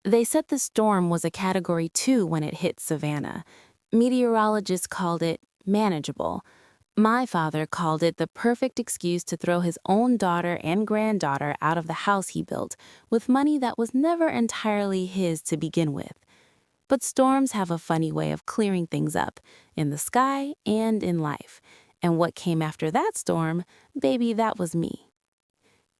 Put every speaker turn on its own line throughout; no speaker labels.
They said the storm was a Category 2 when it hit Savannah. Meteorologists called it manageable. My father called it the perfect excuse to throw his own daughter and granddaughter out of the house he built with money that was never entirely his to begin with. But storms have a funny way of clearing things up, in the sky and in life. And what came after that storm, baby, that was me.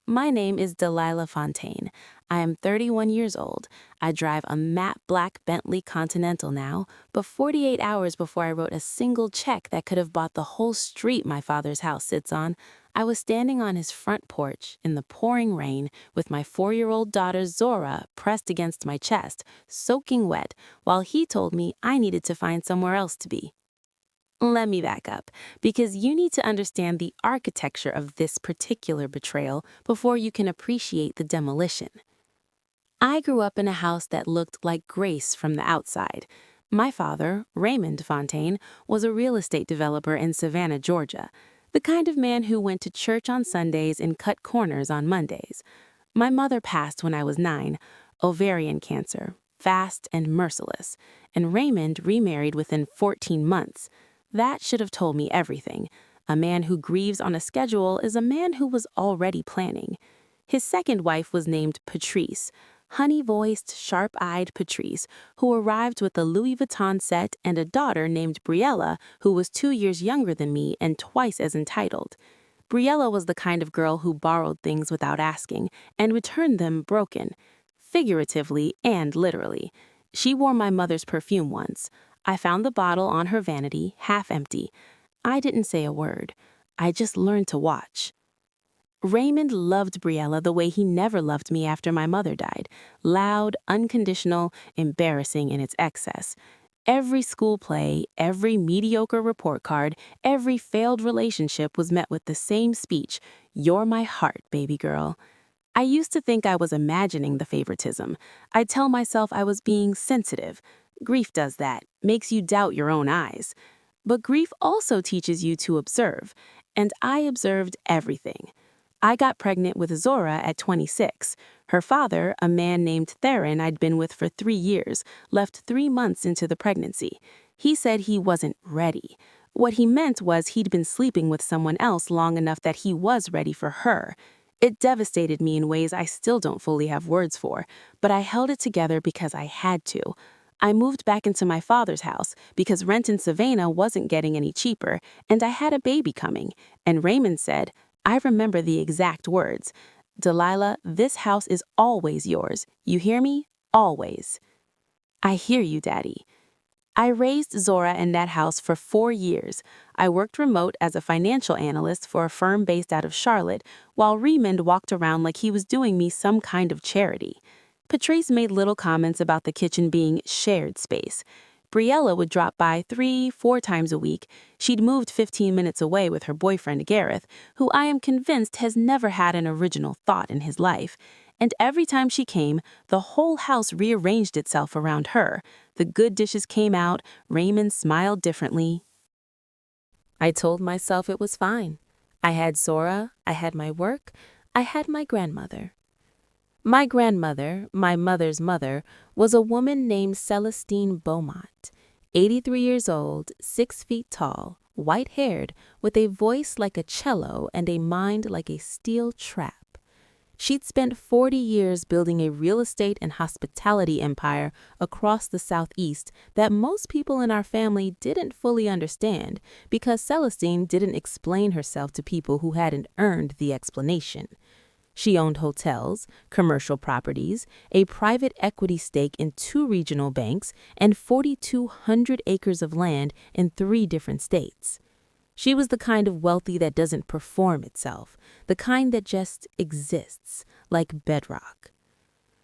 My name is Delilah Fontaine. I am 31 years old. I drive a matte black Bentley Continental now, but 48 hours before I wrote a single check that could have bought the whole street my father's house sits on, I was standing on his front porch in the pouring rain with my 4-year-old daughter Zora pressed against my chest, soaking wet, while he told me I needed to find somewhere else to be. Let me back up, because you need to understand the architecture of this particular betrayal before you can appreciate the demolition. I grew up in a house that looked like grace from the outside. My father, Raymond Fontaine, was a real estate developer in Savannah, Georgia, the kind of man who went to church on Sundays and cut corners on Mondays. My mother passed when I was 9, ovarian cancer, fast and merciless, and Raymond remarried within 14 months. That should have told me everything. A man who grieves on a schedule is a man who was already planning. His second wife was named Patrice, honey-voiced, sharp-eyed Patrice, who arrived with a Louis Vuitton set and a daughter named Briella, who was 2 years younger than me and twice as entitled. Briella was the kind of girl who borrowed things without asking and returned them broken, figuratively and literally. She wore my mother's perfume once. I found the bottle on her vanity, half empty. I didn't say a word. I just learned to watch. Raymond loved Briella the way he never loved me after my mother died. Loud, unconditional, embarrassing in its excess. Every school play, every mediocre report card, every failed relationship was met with the same speech, "You're my heart, baby girl." I used to think I was imagining the favoritism. I'd tell myself I was being sensitive. Grief does that, makes you doubt your own eyes. But grief also teaches you to observe, and I observed everything. I got pregnant with Zora at 26. Her father, a man named Theron I'd been with for 3 years, left 3 months into the pregnancy. He said he wasn't ready. What he meant was he'd been sleeping with someone else long enough that he was ready for her. It devastated me in ways I still don't fully have words for, but I held it together because I had to. I moved back into my father's house because rent in Savannah wasn't getting any cheaper, and I had a baby coming. And Raymond said, I remember the exact words, "Delilah, this house is always yours. You hear me? Always." I hear you, Daddy. I raised Zora in that house for 4 years. I worked remote as a financial analyst for a firm based out of Charlotte, while Raymond walked around like he was doing me some kind of charity. Patrice made little comments about the kitchen being shared space. Briella would drop by 3-4 times a week. She'd moved 15 minutes away with her boyfriend Gareth, who I am convinced has never had an original thought in his life. And every time she came, the whole house rearranged itself around her. The good dishes came out, Raymond smiled differently. I told myself it was fine. I had Zora, I had my work, I had my grandmother. My grandmother, my mother's mother, was a woman named Celestine Beaumont, 83 years old, 6 feet tall, white-haired, with a voice like a cello and a mind like a steel trap. She'd spent 40 years building a real estate and hospitality empire across the Southeast that most people in our family didn't fully understand because Celestine didn't explain herself to people who hadn't earned the explanation. She owned hotels, commercial properties, a private equity stake in 2 regional banks, and 4,200 acres of land in 3 different states. She was the kind of wealthy that doesn't perform itself, the kind that just exists, like bedrock.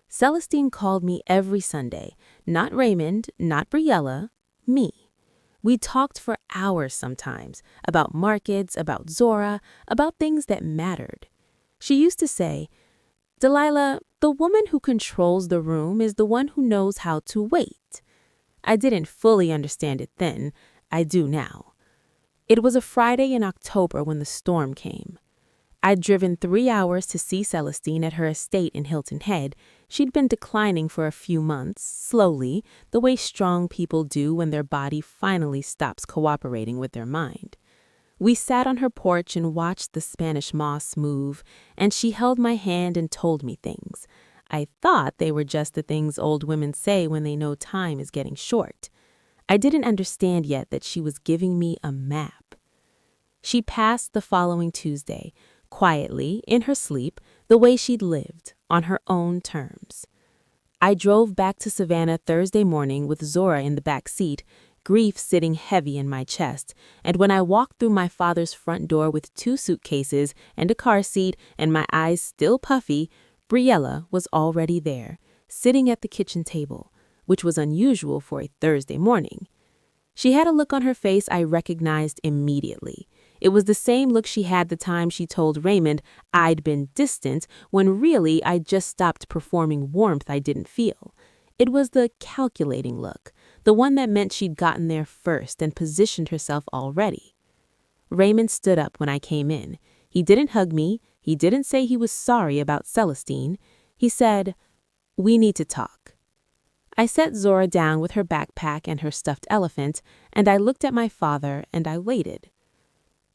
Celestine called me every Sunday, not Raymond, not Briella, me. We talked for hours sometimes, about markets, about Zora, about things that mattered. She used to say, "Delilah, the woman who controls the room is the one who knows how to wait." I didn't fully understand it then. I do now. It was a Friday in October when the storm came. I'd driven 3 hours to see Celestine at her estate in Hilton Head. She'd been declining for a few months, slowly, the way strong people do when their body finally stops cooperating with their mind. We sat on her porch and watched the Spanish moss move, and she held my hand and told me things. I thought they were just the things old women say when they know time is getting short. I didn't understand yet that she was giving me a map. She passed the following Tuesday, quietly, in her sleep, the way she'd lived, on her own terms. I drove back to Savannah Thursday morning with Zora in the back seat, grief sitting heavy in my chest, and when I walked through my father's front door with 2 suitcases and a car seat and my eyes still puffy, Briella was already there, sitting at the kitchen table, which was unusual for a Thursday morning. She had a look on her face I recognized immediately. It was the same look she had the time she told Raymond I'd been distant when really I'd just stopped performing warmth I didn't feel. It was the calculating look, the one that meant she'd gotten there first and positioned herself already. Raymond stood up when I came in. He didn't hug me. He didn't say he was sorry about Celestine. He said, "We need to talk." I set Zora down with her backpack and her stuffed elephant, and I looked at my father and I waited.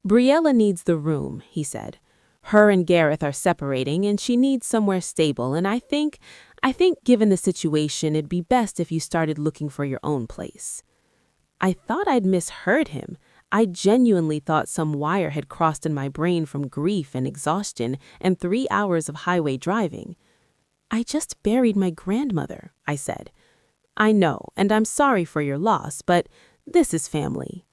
"Briella needs the room," he said. "Her and Gareth are separating and she needs somewhere stable, and I think given the situation it'd be best if you started looking for your own place." I thought I'd misheard him. I genuinely thought some wire had crossed in my brain from grief and exhaustion and 3 hours of highway driving. "I just buried my grandmother," I said. "I know, and I'm sorry for your loss, but this is family."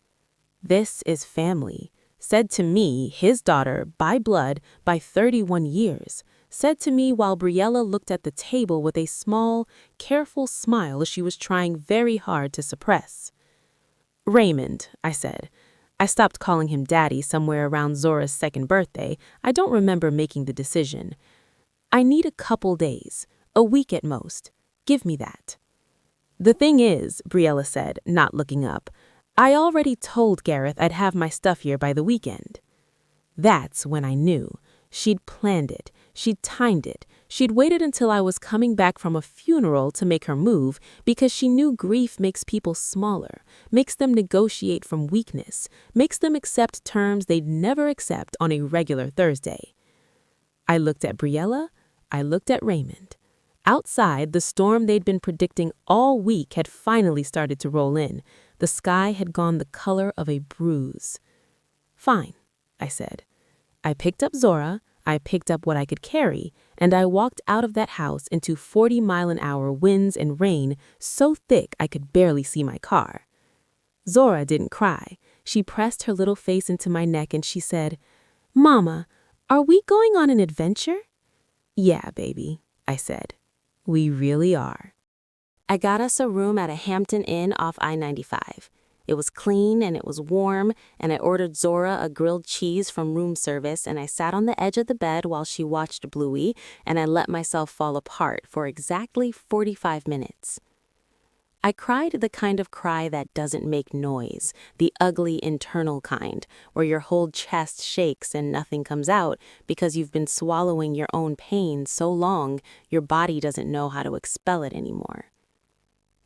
This is family. Said to me, his daughter, by blood, by 31 years. Said to me while Briella looked at the table with a small, careful smile she was trying very hard to suppress. "Raymond," I said. I stopped calling him Daddy somewhere around Zora's 2nd birthday. I don't remember making the decision. "I need a couple days, a week at most. Give me that." "The thing is," Briella said, not looking up, "I already told Gareth I'd have my stuff here by the weekend." That's when I knew. She'd planned it. She'd timed it. She'd waited until I was coming back from a funeral to make her move because she knew grief makes people smaller, makes them negotiate from weakness, makes them accept terms they'd never accept on a regular Thursday. I looked at Briella. I looked at Raymond. Outside, the storm they'd been predicting all week had finally started to roll in. The sky had gone the color of a bruise. "Fine," I said. I picked up Zora, I picked up what I could carry, and I walked out of that house into 40-mile-an-hour winds and rain so thick I could barely see my car. Zora didn't cry. She pressed her little face into my neck and she said, "Mama, are we going on an adventure?" "Yeah, baby," I said. "We really are." I got us a room at a Hampton Inn off I-95. It was clean and it was warm, and I ordered Zora a grilled cheese from room service, and I sat on the edge of the bed while she watched Bluey, and I let myself fall apart for exactly 45 minutes. I cried the kind of cry that doesn't make noise, the ugly internal kind, where your whole chest shakes and nothing comes out because you've been swallowing your own pain so long your body doesn't know how to expel it anymore.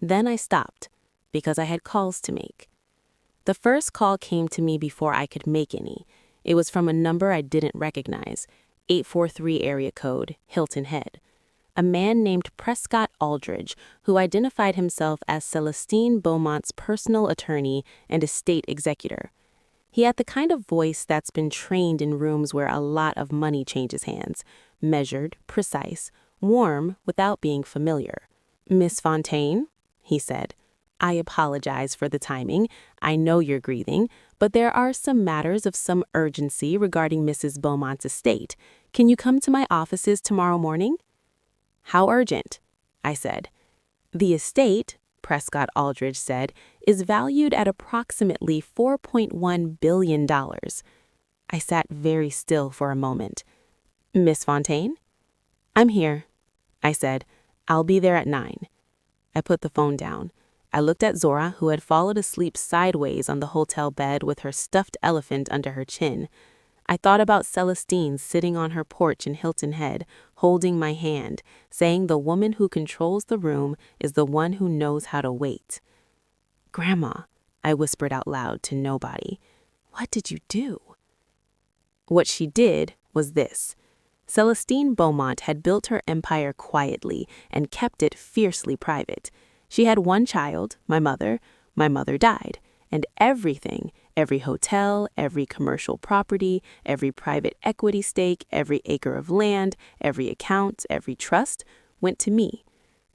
Then I stopped, because I had calls to make. The first call came to me before I could make any. It was from a number I didn't recognize, 843 area code, Hilton Head. A man named Prescott Aldridge, who identified himself as Celestine Beaumont's personal attorney and estate executor. He had the kind of voice that's been trained in rooms where a lot of money changes hands, measured, precise, warm without being familiar. "Miss Fontaine," he said, "I apologize for the timing. I know you're grieving, but there are some matters of some urgency regarding Mrs. Beaumont's estate. Can you come to my offices tomorrow morning?" "How urgent?" I said. "The estate," Prescott Aldridge said, "is valued at approximately $4.1 billion. I sat very still for a moment. "Miss Fontaine?" "I'm here," I said. "I'll be there at 9. I put the phone down. I looked at Zora, who had fallen asleep sideways on the hotel bed with her stuffed elephant under her chin. I thought about Celestine sitting on her porch in Hilton Head, holding my hand, saying the woman who controls the room is the one who knows how to wait. "Grandma," I whispered out loud to nobody, "what did you do?" What she did was this. Celestine Beaumont had built her empire quietly and kept it fiercely private. She had one child, my mother. My mother died, and everything, every hotel, every commercial property, every private equity stake, every acre of land, every account, every trust, went to me.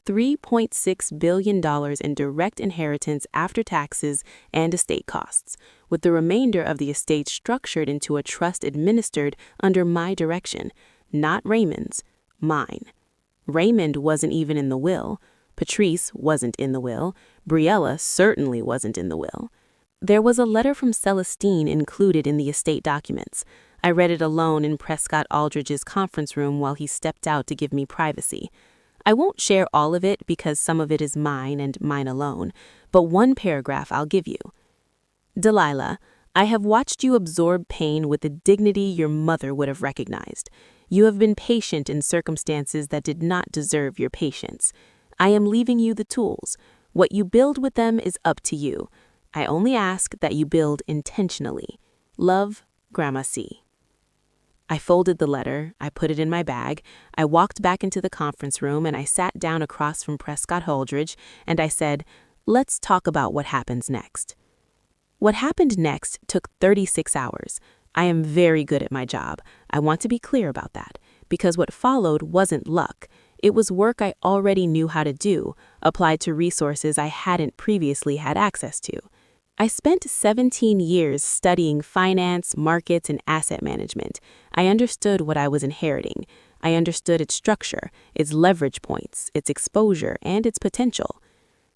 $3.6 billion in direct inheritance after taxes and estate costs, with the remainder of the estate structured into a trust administered under my direction, not Raymond's, mine. Raymond wasn't even in the will. Patrice wasn't in the will. Briella certainly wasn't in the will. There was a letter from Celestine included in the estate documents. I read it alone in Prescott Aldridge's conference room while he stepped out to give me privacy. I won't share all of it because some of it is mine and mine alone, but one paragraph I'll give you. "Delilah, I have watched you absorb pain with a dignity your mother would have recognized. You have been patient in circumstances that did not deserve your patience. I am leaving you the tools. What you build with them is up to you. I only ask that you build intentionally. Love, Grandma C." I folded the letter, I put it in my bag, I walked back into the conference room and I sat down across from Prescott Aldridge and I said, "Let's talk about what happens next." What happened next took 36 hours. I am very good at my job. I want to be clear about that, because what followed wasn't luck. It was work I already knew how to do, applied to resources I hadn't previously had access to. I spent 17 years studying finance, markets, and asset management. I understood what I was inheriting. I understood its structure, its leverage points, its exposure, and its potential.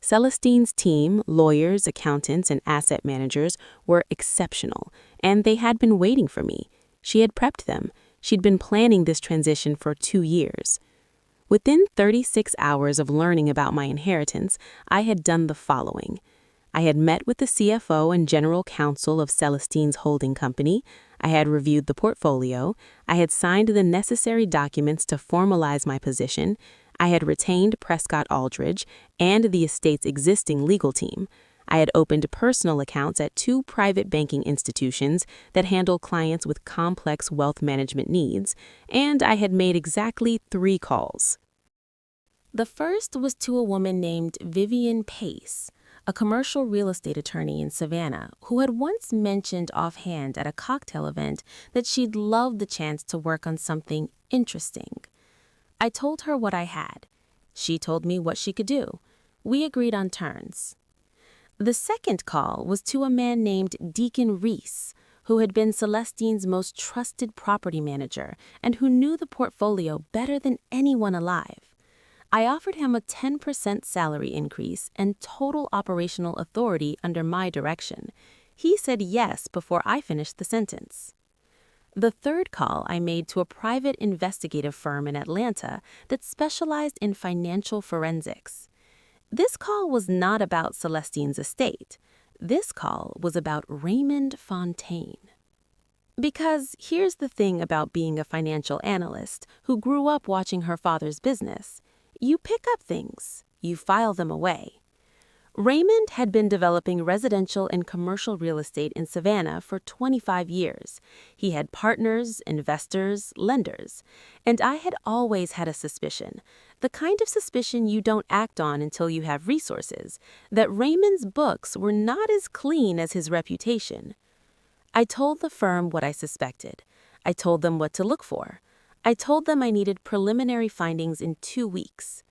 Celestine's team, lawyers, accountants, and asset managers were exceptional, and they had been waiting for me. She had prepped them. She'd been planning this transition for 2 years. Within 36 hours of learning about my inheritance, I had done the following. I had met with the CFO and general counsel of Celestine's holding company. I had reviewed the portfolio. I had signed the necessary documents to formalize my position. I had retained Prescott Aldridge and the estate's existing legal team. I had opened personal accounts at 2 private banking institutions that handle clients with complex wealth management needs, and I had made exactly 3 calls. The first was to a woman named Vivian Pace, a commercial real estate attorney in Savannah who had once mentioned offhand at a cocktail event that she'd love the chance to work on something interesting. I told her what I had. She told me what she could do. We agreed on terms. The second call was to a man named Deacon Reese, who had been Celestine's most trusted property manager and who knew the portfolio better than anyone alive. I offered him a 10% salary increase and total operational authority under my direction. He said yes before I finished the sentence. The third call I made to a private investigative firm in Atlanta that specialized in financial forensics. This call was not about Celestine's estate. This call was about Raymond Fontaine. Because here's the thing about being a financial analyst who grew up watching her father's business. You pick up things, you file them away. Raymond had been developing residential and commercial real estate in Savannah for 25 years. He had partners, investors, lenders, and I had always had a suspicion, the kind of suspicion you don't act on until you have resources, that Raymond's books were not as clean as his reputation. I told the firm what I suspected. I told them what to look for. I told them I needed preliminary findings in 2 weeks.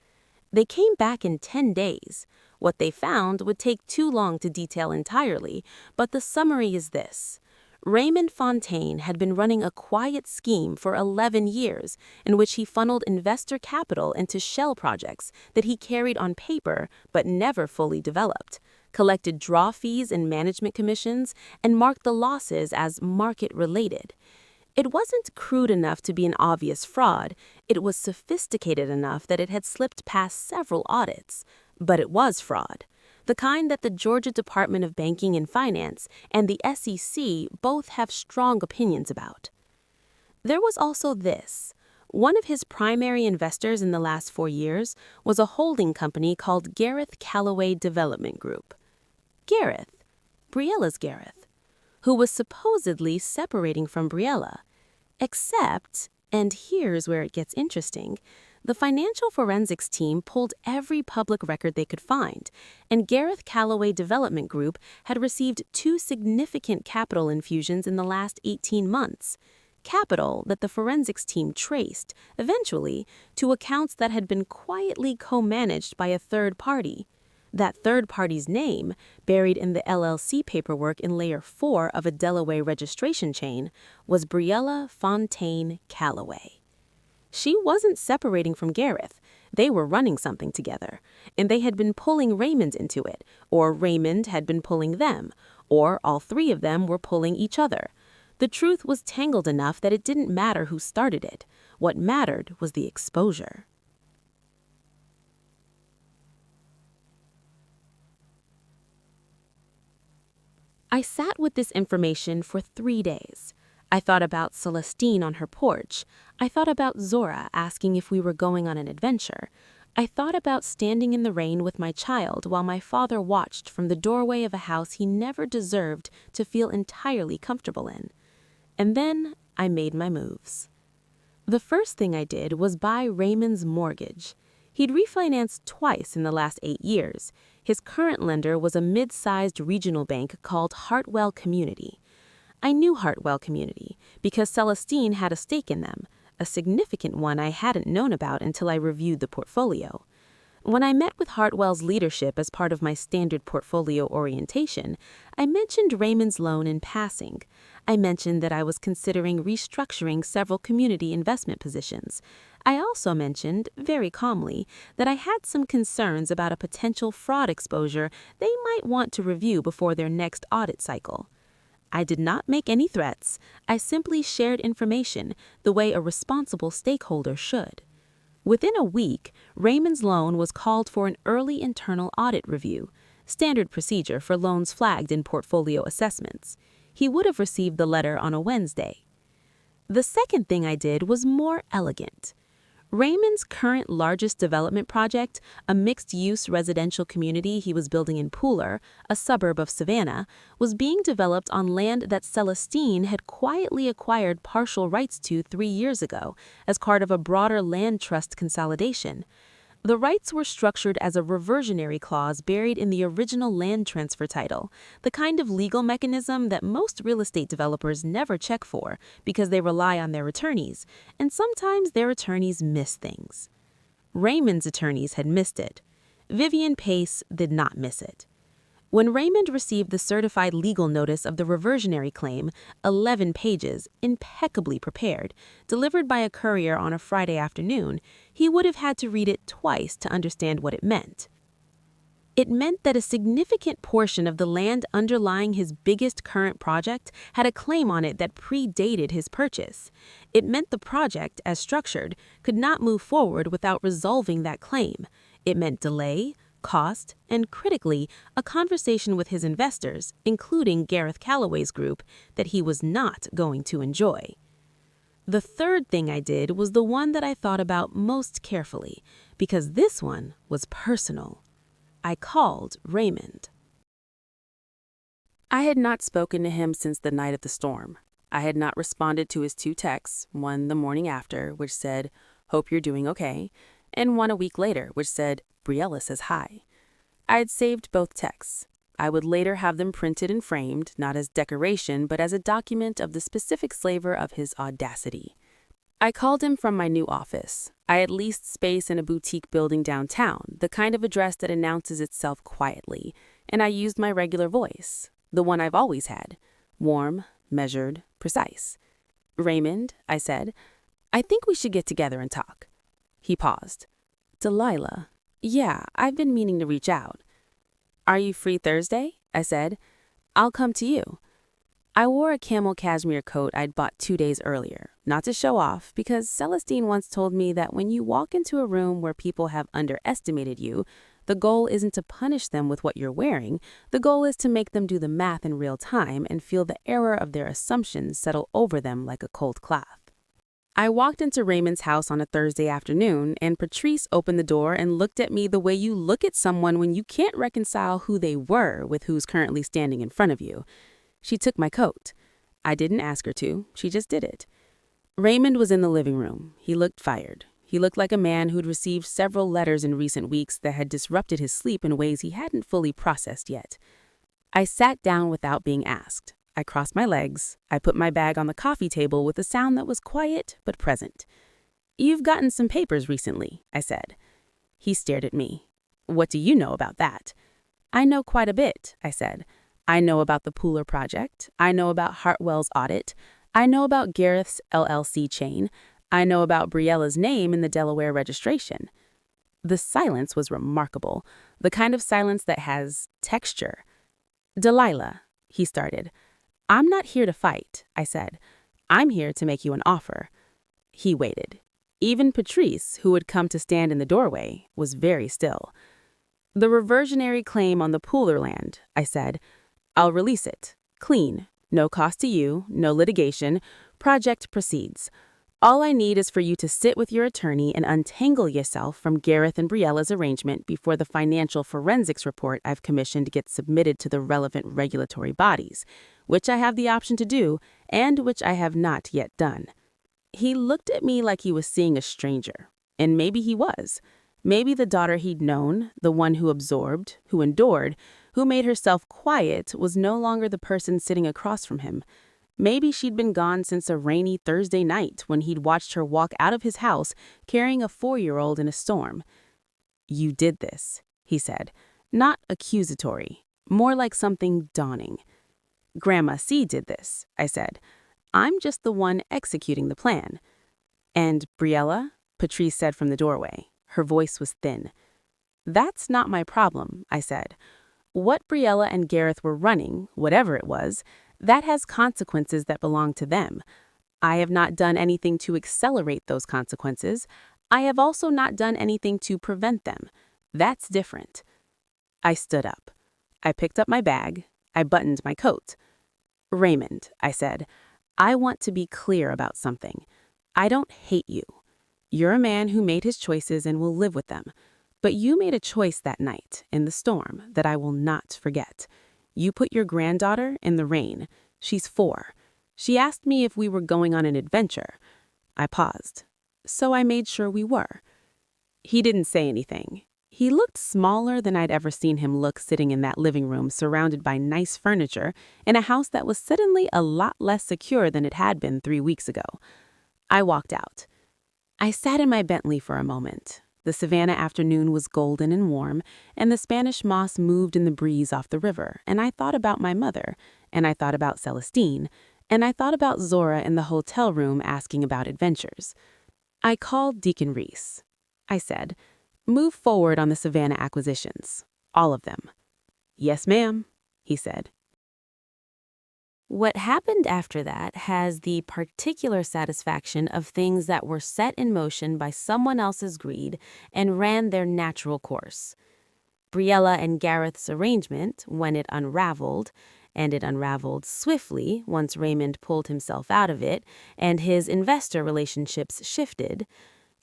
They came back in 10 days. What they found would take too long to detail entirely, but the summary is this. Raymond Fontaine had been running a quiet scheme for 11 years in which he funneled investor capital into shell projects that he carried on paper but never fully developed, collected draw fees and management commissions, and marked the losses as market-related. It wasn't crude enough to be an obvious fraud. It was sophisticated enough that it had slipped past several audits. But it was fraud, the kind that the Georgia Department of Banking and Finance and the SEC both have strong opinions about.
There was also this. One of his primary investors in the last 4 years was a holding company called Gareth Calloway Development Group. Gareth, Briella's Gareth, who was supposedly separating from Briella. Except, and here's where it gets interesting, the financial forensics team pulled every public record they could find, and Gareth Calloway Development Group had received 2 significant capital infusions in the last 18 months. Capital that the forensics team traced, eventually, to accounts that had been quietly co-managed by a third party. That third party's name, buried in the LLC paperwork in Layer 4 of a Delaware registration chain, was Briella Fontaine Calloway. She wasn't separating from Gareth. They were running something together, and they had been pulling Raymond into it, or Raymond had been pulling them, or all 3 of them were pulling each other. The truth was tangled enough that it didn't matter who started it. What mattered was the exposure. I sat with this information for 3 days. I thought about Celestine on her porch. I thought about Zora asking if we were going on an adventure. I thought about standing in the rain with my child while my father watched from the doorway of a house he never deserved to feel entirely comfortable in. And then I made my moves. The first thing I did was buy Raymond's mortgage. He'd refinanced twice in the last 8 years. His current lender was a mid-sized regional bank called Hartwell Community. I knew Hartwell Community because Celestine had a stake in them, a significant one I hadn't known about until I reviewed the portfolio. When I met with Hartwell's leadership as part of my standard portfolio orientation, I mentioned Raymond's loan in passing. I mentioned that I was considering restructuring several community investment positions. I also mentioned, very calmly, that I had some concerns about a potential fraud exposure they might want to review before their next audit cycle. I did not make any threats. I simply shared information the way a responsible stakeholder should. Within a week, Raymond's loan was called for an early internal audit review, standard procedure for loans flagged in portfolio assessments. He would have received the letter on a Wednesday. The second thing I did was more elegant. Raymond's current largest development project, a mixed-use residential community he was building in Pooler, a suburb of Savannah, was being developed on land that Celestine had quietly acquired partial rights to 3 years ago as part of a broader land trust consolidation. The rights were structured as a reversionary clause buried in the original land transfer title, the kind of legal mechanism that most real estate developers never check for because they rely on their attorneys, and sometimes their attorneys miss things. Raymond's attorneys had missed it. Vivian Pace did not miss it. When Raymond received the certified legal notice of the reversionary claim, 11 pages, impeccably prepared, delivered by a courier on a Friday afternoon, he would have had to read it twice to understand what it meant. It meant that a significant portion of the land underlying his biggest current project had a claim on it that predated his purchase. It meant the project, as structured, could not move forward without resolving that claim. It meant delay, cost, and critically, a conversation with his investors, including Gareth Calloway's group, that he was not going to enjoy. The third thing I did was the one that I thought about most carefully, because this one was personal. I called Raymond. I had not spoken to him since the night of the storm. I had not responded to his 2 texts, one the morning after, which said, "Hope you're doing okay," and one a week later, which said, "Briella says hi." I had saved both texts. I would later have them printed and framed, not as decoration, but as a document of the specific flavor of his audacity. I called him from my new office. I had leased space in a boutique building downtown, the kind of address that announces itself quietly, and I used my regular voice, the one I've always had, warm, measured, precise. "Raymond," I said, "I think we should get together and talk." He paused. "Delilah, yeah, I've been meaning to reach out." "Are you free Thursday?" I said. "I'll come to you." I wore a camel cashmere coat I'd bought 2 days earlier, not to show off, because Celestine once told me that when you walk into a room where people have underestimated you, the goal isn't to punish them with what you're wearing, the goal is to make them do the math in real time and feel the error of their assumptions settle over them like a cold cloth. I walked into Raymond's house on a Thursday afternoon, and Patrice opened the door and looked at me the way you look at someone when you can't reconcile who they were with who's currently standing in front of you. She took my coat. I didn't ask her to, she just did it. Raymond was in the living room. He looked fired. He looked like a man who'd received several letters in recent weeks that had disrupted his sleep in ways he hadn't fully processed yet. I sat down without being asked. I crossed my legs. I put my bag on the coffee table with a sound that was quiet but present. "You've gotten some papers recently," I said. He stared at me. "What do you know about that?" "I know quite a bit," I said. "I know about the Pooler project. I know about Hartwell's audit. I know about Gareth's LLC chain. I know about Briella's name in the Delaware registration." The silence was remarkable, the kind of silence that has texture. "Delilah," he started. "I'm not here to fight," I said. "I'm here to make you an offer." He waited. Even Patrice, who had come to stand in the doorway, was very still. "The reversionary claim on the Pooler land," I said. "I'll release it. Clean. No cost to you, no litigation. Project proceeds. All I need is for you to sit with your attorney and untangle yourself from Gareth and Briella's arrangement before the financial forensics report I've commissioned gets submitted to the relevant regulatory bodies, which I have the option to do and which I have not yet done." He looked at me like he was seeing a stranger, and maybe he was. Maybe the daughter he'd known, the one who absorbed, who endured, who made herself quiet, was no longer the person sitting across from him. Maybe she'd been gone since a rainy Thursday night when he'd watched her walk out of his house carrying a 4-year-old in a storm. "You did this," he said, not accusatory, more like something dawning. "Grandma C did this," I said. "I'm just the one executing the plan." "And Briella?" Patrice said from the doorway. Her voice was thin. "That's not my problem," I said. "What Briella and Gareth were running, whatever it was, that has consequences that belong to them. I have not done anything to accelerate those consequences. I have also not done anything to prevent them. That's different." I stood up. I picked up my bag. I buttoned my coat. "Raymond," I said, "I want to be clear about something. I don't hate you. You're a man who made his choices and will live with them. But you made a choice that night, in the storm, that I will not forget. You put your granddaughter in the rain. She's 4. She asked me if we were going on an adventure." I paused. "So I made sure we were." He didn't say anything. He looked smaller than I'd ever seen him look sitting in that living room surrounded by nice furniture in a house that was suddenly a lot less secure than it had been 3 weeks ago. I walked out. I sat in my Bentley for a moment. The Savannah afternoon was golden and warm, and the Spanish moss moved in the breeze off the river, and I thought about my mother, and I thought about Celestine, and I thought about Zora in the hotel room asking about adventures. I called Deacon Reese. I said, "Move forward on the Savannah acquisitions. All of them." "Yes, ma'am," he said.
What happened after that has the particular satisfaction of things that were set in motion by someone else's greed and ran their natural course. Briella and Gareth's arrangement, when it unraveled, and it unraveled swiftly once Raymond pulled himself out of it and his investor relationships shifted,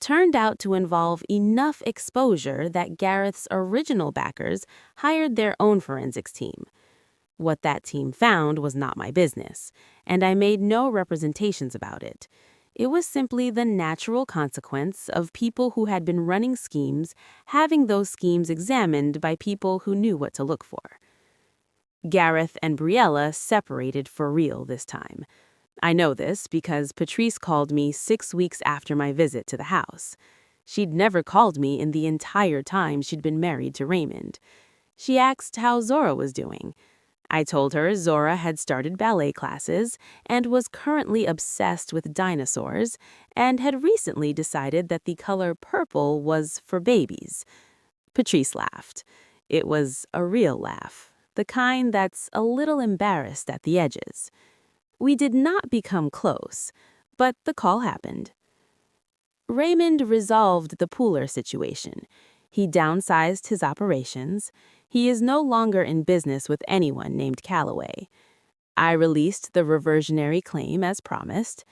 turned out to involve enough exposure that Gareth's original backers hired their own forensics team. What that team found was not my business, and I made no representations about it. It was simply the natural consequence of people who had been running schemes having those schemes examined by people who knew what to look for. Gareth and Briella separated for real this time. I know this because Patrice called me 6 weeks after my visit to the house. She'd never called me in the entire time she'd been married to Raymond. She asked how Zora was doing. I told her Zora had started ballet classes and was currently obsessed with dinosaurs and had recently decided that the color purple was for babies. Patrice laughed. It was a real laugh, the kind that's a little embarrassed at the edges. We did not become close, but the call happened. Raymond resolved the Pooler situation. He downsized his operations. He is no longer in business with anyone named Calloway. I released the reversionary claim as promised.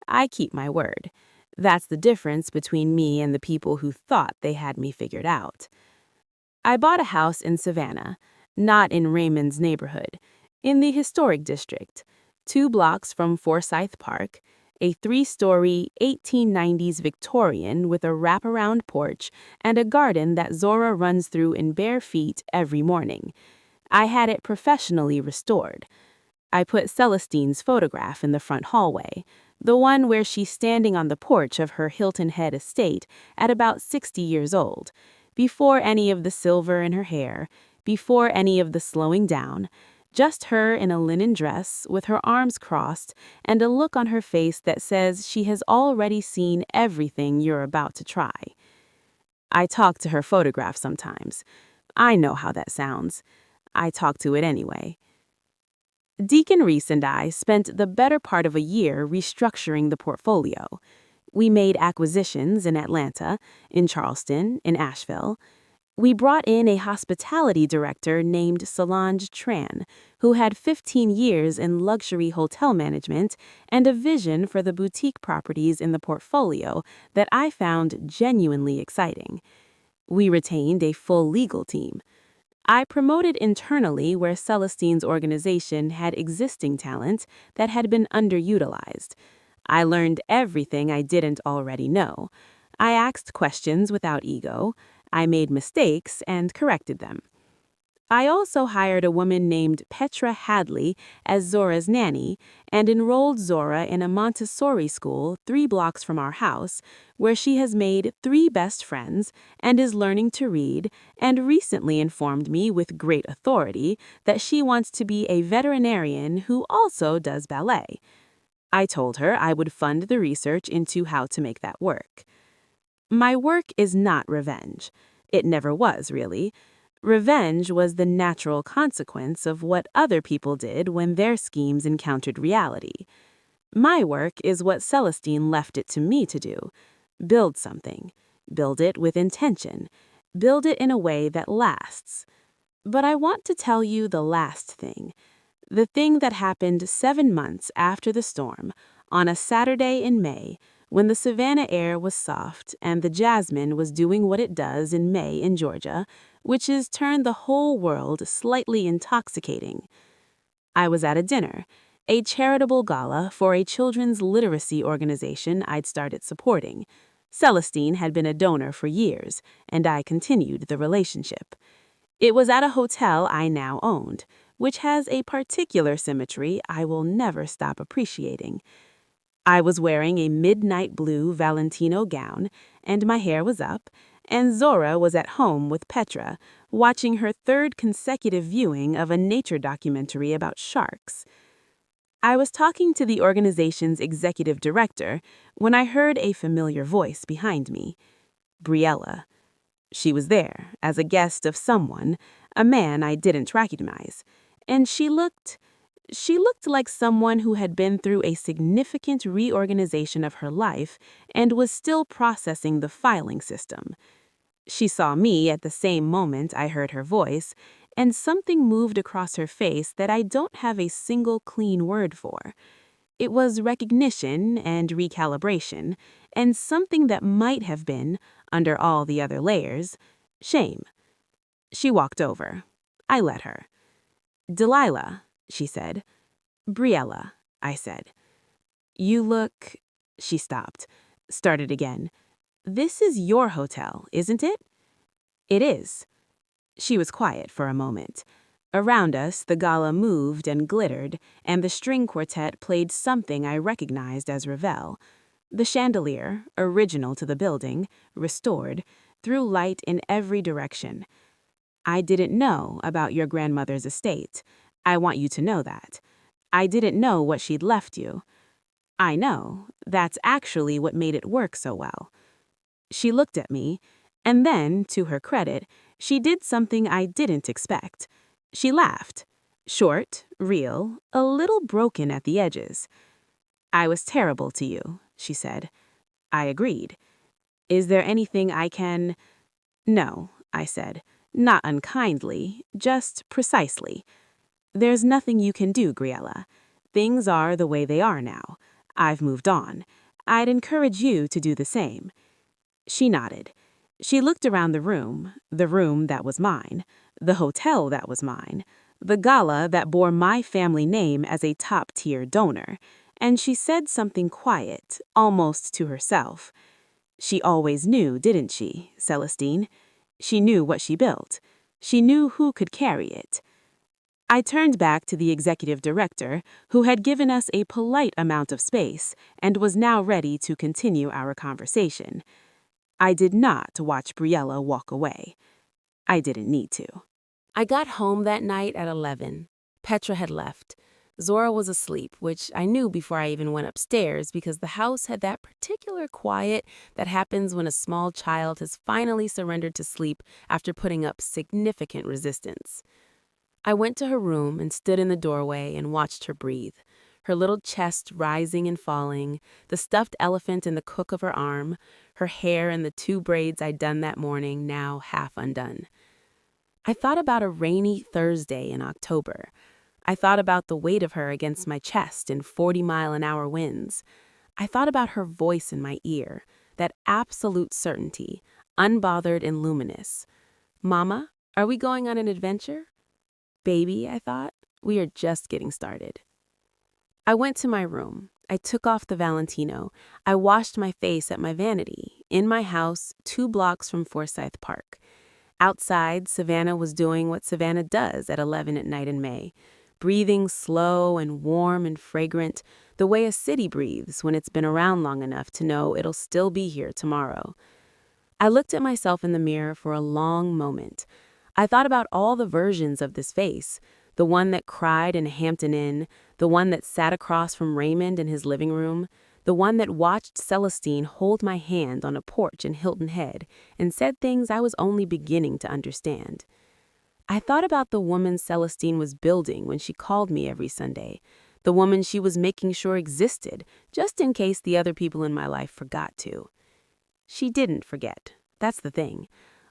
I keep my word. That's the difference between me and the people who thought they had me figured out. I bought a house in Savannah, not in Raymond's neighborhood, in the historic district, 2 blocks from Forsyth Park, a 3-story 1890s Victorian with a wraparound porch and a garden that Zora runs through in bare feet every morning. I had it professionally restored. I put Celestine's photograph in the front hallway, the one where she's standing on the porch of her Hilton Head estate at about 60 years old, before any of the silver in her hair, before any of the slowing down, just her in a linen dress with her arms crossed and a look on her face that says she has already seen everything you're about to try. I talk to her photograph sometimes. I know how that sounds. I talk to it anyway. Deacon Reese and I spent the better part of a year restructuring the portfolio. We made acquisitions in Atlanta, in Charleston, in Asheville. We brought in a hospitality director named Solange Tran, who had 15 years in luxury hotel management and a vision for the boutique properties in the portfolio that I found genuinely exciting. We retained a full legal team. I promoted internally where Celestine's organization had existing talent that had been underutilized. I learned everything I didn't already know. I asked questions without ego. I made mistakes and corrected them. I also hired a woman named Petra Hadley as Zora's nanny and enrolled Zora in a Montessori school 3 blocks from our house, where she has made 3 best friends and is learning to read, and recently informed me with great authority that she wants to be a veterinarian who also does ballet. I told her I would fund the research into how to make that work. My work is not revenge. It never was, really. Revenge was the natural consequence of what other people did when their schemes encountered reality. My work is what Celestine left it to me to do. Build something. Build it with intention. Build it in a way that lasts. But I want to tell you the last thing. The thing that happened 7 months after the storm, on a Saturday in May, when the Savannah air was soft and the jasmine was doing what it does in May in Georgia, which is turn the whole world slightly intoxicating. I was at a dinner, a charitable gala for a children's literacy organization I'd started supporting. Celestine had been a donor for years, and I continued the relationship. It was at a hotel I now owned, which has a particular symmetry I will never stop appreciating. I was wearing a midnight blue Valentino gown, and my hair was up, and Zora was at home with Petra, watching her 3rd consecutive viewing of a nature documentary about sharks. I was talking to the organization's executive director when I heard a familiar voice behind me. Briella. She was there, as a guest of someone, a man I didn't recognize, and she looked like someone who had been through a significant reorganization of her life and was still processing the filing system. She saw me at the same moment I heard her voice, and something moved across her face that I don't have a single clean word for. It was recognition and recalibration, and something that might have been, under all the other layers, shame. She walked over. I let her. "Delilah," she said. "Briella," I said. "You look—" She stopped, started again. "This is your hotel, isn't it?" "It is." She was quiet for a moment. Around us, the gala moved and glittered, and the string quartet played something I recognized as Ravel. The chandelier, original to the building, restored, threw light in every direction. "I didn't know about your grandmother's estate. I want you to know that. I didn't know what she'd left you. I know. That's actually what made it work so well." She looked at me, and then, to her credit, she did something I didn't expect. She laughed. Short, real, a little broken at the edges. "I was terrible to you," she said. I agreed. "Is there anything I can—" "No," I said. "Not unkindly, just precisely. There's nothing you can do, Griella. Things are the way they are now. I've moved on. I'd encourage you to do the same." She nodded. She looked around the room that was mine, the hotel that was mine, the gala that bore my family name as a top-tier donor, and she said something quiet, almost to herself. She always knew, didn't she, Celestine? She knew what she built. She knew who could carry it. I turned back to the executive director, who had given us a polite amount of space and was now ready to continue our conversation. I did not watch Briella walk away. I didn't need to. I got home that night at 11. Petra had left. Zora was asleep, which I knew before I even went upstairs because the house had that particular quiet that happens when a small child has finally surrendered to sleep after putting up significant resistance. I went to her room and stood in the doorway and watched her breathe, her little chest rising and falling, the stuffed elephant in the crook of her arm, her hair in the 2 braids I'd done that morning now half undone. I thought about a rainy Thursday in October. I thought about the weight of her against my chest in 40-mile-an-hour winds. I thought about her voice in my ear, that absolute certainty, unbothered and luminous. "Mama, are we going on an adventure?" "Baby," I thought, "we are just getting started." I went to my room. I took off the Valentino. I washed my face at my vanity, in my house, 2 blocks from Forsyth Park. Outside, Savannah was doing what Savannah does at 11 at night in May, breathing slow and warm and fragrant, the way a city breathes when it's been around long enough to know it'll still be here tomorrow. I looked at myself in the mirror for a long moment. I thought about all the versions of this face, the one that cried in Hampton Inn, the one that sat across from Raymond in his living room, the one that watched Celestine hold my hand on a porch in Hilton Head and said things I was only beginning to understand. I thought about the woman Celestine was building when she called me every Sunday, the woman she was making sure existed, just in case the other people in my life forgot to. She didn't forget. That's the thing.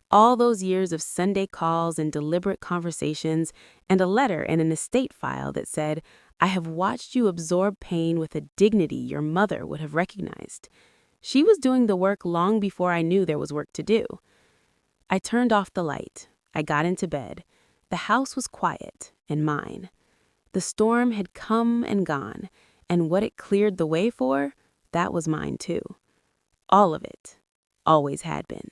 All those years of Sunday calls and deliberate conversations, and a letter and an estate file that said, "I have watched you absorb pain with a dignity your mother would have recognized." She was doing the work long before I knew there was work to do. I turned off the light. I got into bed. The house was quiet and mine. The storm had come and gone, and what it cleared the way for, that was mine too. All of it. Always had been.